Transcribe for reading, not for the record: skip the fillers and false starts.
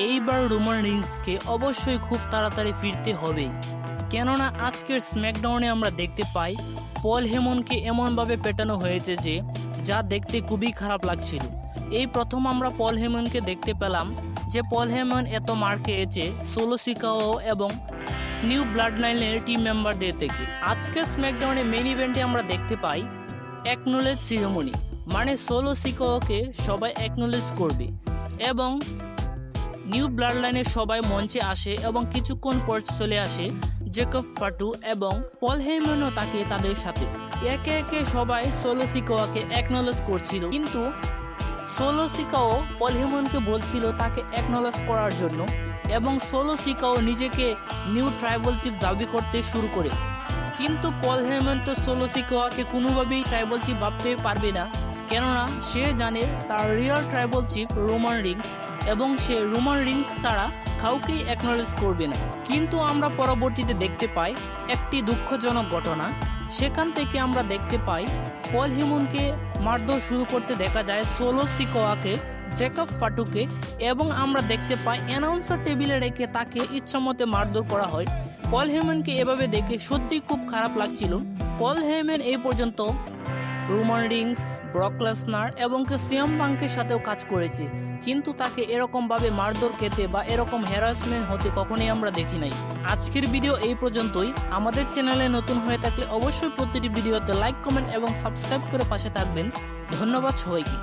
এইবার রোমান রিন্সকে অবশ্যই খুব তাড়াতাড়ি ফিরতে হবে, কেননা আজকের স্ম্যাকডাউনে আমরা দেখতে পাই পল হেমনকে এমনভাবে পেটানো হয়েছে যে যা দেখতে খুবই খারাপ লাগছিল। এই প্রথম আমরা পল হেমনকে দেখতে পেলাম যে পল হেমন এত মার খেয়েছে সোলো সিকাও এবং নিউ ব্লাড লাইনের টিম মেম্বারদের থেকে। আজকের স্ম্যাকডাউনে মেইন ইভেন্টে আমরা দেখতে পাই অ্যাকনোলেজ সিরিমনি, মানে সোলো সিকাওকে সবাই অ্যাকনোলেজ করবে এবং নিউ ব্লাড লাইনের সবাই মঞ্চে আসে এবং কিছুক্ষণ পর চলে আসে জেকব ফাটু এবং পল হেমনও তাকে তাদের সাথে। একে একে সবাই সোলো সিকাওকে অ্যাকনোলেজ করছিল, কিন্তু সোলো সিকাও পল হেমনকে বলছিল তাকে অ্যাকনোলেজ করার জন্য এবং সোলো সিকাও নিজেকে নিউ ট্রাইবাল চিফ দাবি করতে শুরু করে। কিন্তু পল হেমন তো সোলো সিকাওকে কোনোভাবেই ট্রাইবাল চিফ ভাবতে পারবে না, কেননা সে জানে তার real tribal chief Roman Rings এবং সে রোমান রিংস ছাড়া কাউকেই অ্যাকনোলেজ করবে না। কিন্তু আমরা পরবর্তীতে দেখতে পাই একটি দুঃখজনক ঘটনা। সেখান থেকে আমরা দেখতে পাই পল হেমনকে মারধর শুরু করতে দেখা যায় সোলো সিকাওকে, জেকব ফাটুকে, এবং আমরা দেখতে পাই অ্যানাউন্সার টেবিলে রেখে তাকে ইচ্ছামতে মারধর করা হয়। পল হেমনকে এভাবে দেখে সত্যি খুব খারাপ লাগছিল। পল হেমন এই পর্যন্ত রোমান রিংস, ব্রক লেসনার এবং সিএম পাঙ্কের সাথেও কাজ করেছে, কিন্তু তাকে এরকমভাবে মারধর খেতে বা এরকম হ্যারাসমেন্ট হতে কখনোই আমরা দেখি নাই। আজকের ভিডিও এই পর্যন্তই। আমাদের চ্যানেলে নতুন হয়ে থাকলে অবশ্যই প্রতিটি ভিডিওতে লাইক, কমেন্ট এবং সাবস্ক্রাইব করে পাশে থাকবেন। ধন্যবাদ সবাইকে।